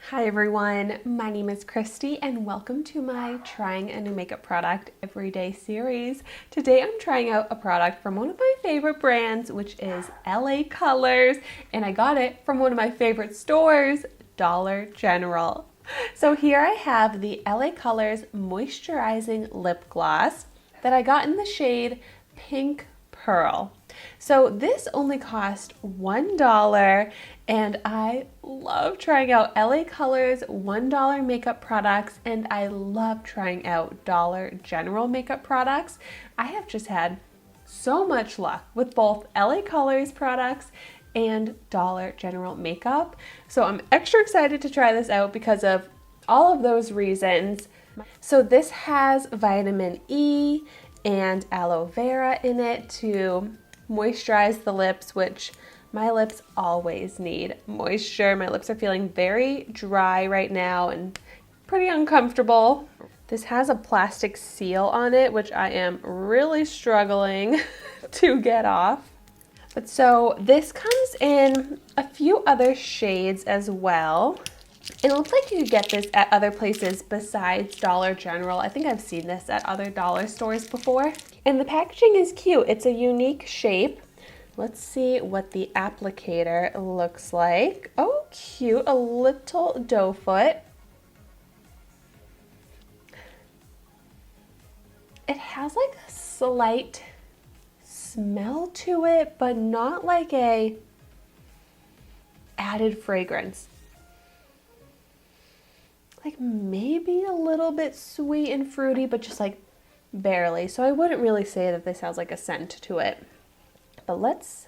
Hi everyone, my name is Christy and welcome to my Trying a New Makeup Product Everyday series. Today I'm trying out a product from one of my favorite brands, which is LA Colors, and I got it from one of my favorite stores, Dollar General. So here I have the LA Colors Moisturizing Lip Gloss that I got in the shade Pink Pearl. So this only cost $1 and I love trying out LA Colors $1 makeup products and I love trying out Dollar General makeup products. I have just had so much luck with both LA Colors products and Dollar General makeup. So I'm extra excited to try this out because of all of those reasons. So this has vitamin E and aloe vera in it to moisturize the lips, which my lips always need moisture. My lips are feeling very dry right now and pretty uncomfortable. This has a plastic seal on it, which I am really struggling to get off. But so this comes in a few other shades as well. It looks like you could get this at other places besides Dollar General. I think I've seen this at other dollar stores before. And the packaging is cute. It's a unique shape. Let's see what the applicator looks like. Oh, cute, a little doe foot. It has like a slight smell to it, but not like a added fragrance. Like maybe a little bit sweet and fruity, but just like barely. So I wouldn't really say that this has like a scent to it. But let's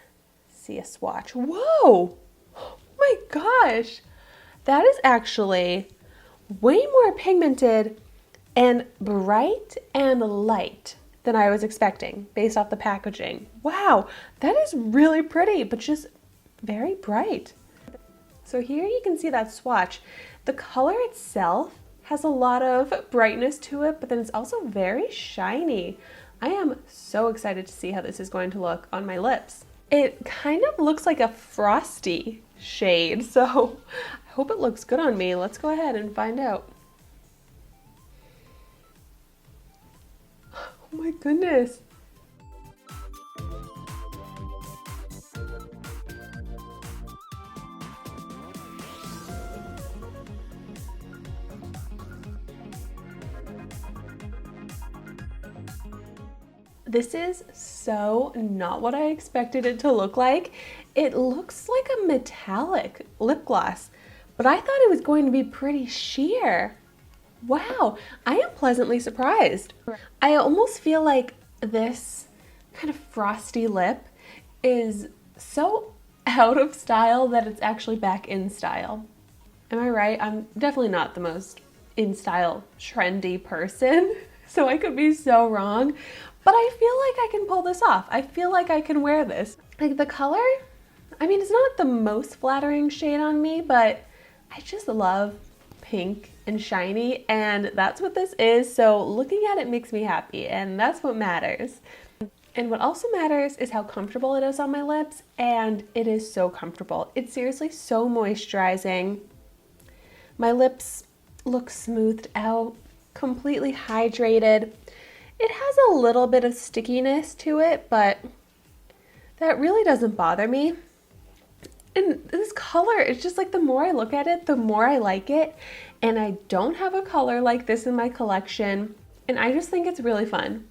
see a swatch. Whoa! Oh my gosh! That is actually way more pigmented and bright and light than I was expecting based off the packaging. Wow, that is really pretty, but just very bright. So here you can see that swatch. The color itself has a lot of brightness to it, but then it's also very shiny. I am so excited to see how this is going to look on my lips. It kind of looks like a frosty shade, so I hope it looks good on me. Let's go ahead and find out. Oh my goodness. This is so not what I expected it to look like. It looks like a metallic lip gloss, but I thought it was going to be pretty sheer. Wow, I am pleasantly surprised. I almost feel like this kind of frosty lip is so out of style that it's actually back in style. Am I right? I'm definitely not the most in style trendy person, so I could be so wrong. But I feel like I can pull this off. I feel like I can wear this. Like the color, I mean, it's not the most flattering shade on me, but I just love pink and shiny, and that's what this is. So looking at it makes me happy, and that's what matters. And what also matters is how comfortable it is on my lips, and it is so comfortable. It's seriously so moisturizing. My lips look smoothed out, completely hydrated. It has a little bit of stickiness to it, but that really doesn't bother me. And this color, it's just like the more I look at it, the more I like it. And I don't have a color like this in my collection. And I just think it's really fun.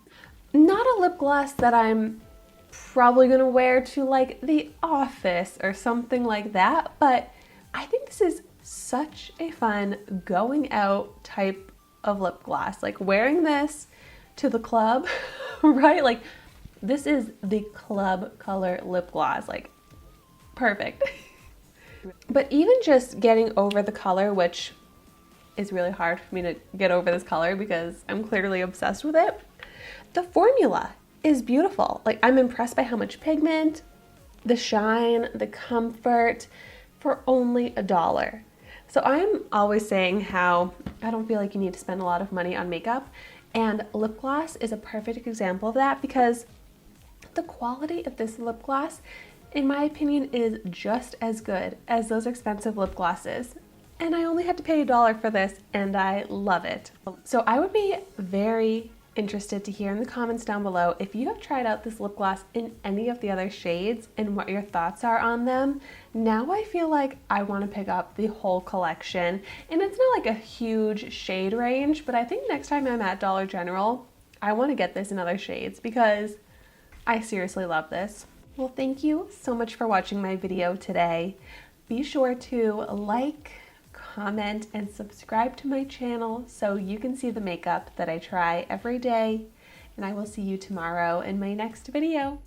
Not a lip gloss that I'm probably gonna wear to like the office or something like that, but I think this is such a fun going out type of lip gloss. Like wearing this to the club, right? Like this is the club color lip gloss, like perfect. But even just getting over the color, which is really hard for me to get over this color because I'm clearly obsessed with it. The formula is beautiful. Like I'm impressed by how much pigment, the shine, the comfort for only $1. So I'm always saying how I don't feel like you need to spend a lot of money on makeup. And lip gloss is a perfect example of that because the quality of this lip gloss in my opinion, is just as good as those expensive lip glosses. and I only had to pay $1 for this, and I love it. So I would be very interested to hear in the comments down below if you have tried out this lip gloss in any of the other shades and what your thoughts are on them. Now I feel like I want to pick up the whole collection, and it's not like a huge shade range, but I think next time I'm at Dollar General, I want to get this in other shades because I seriously love this. Well, thank you so much for watching my video today. Be sure to like, comment, and subscribe to my channel so you can see the makeup that I try every day. And I will see you tomorrow in my next video.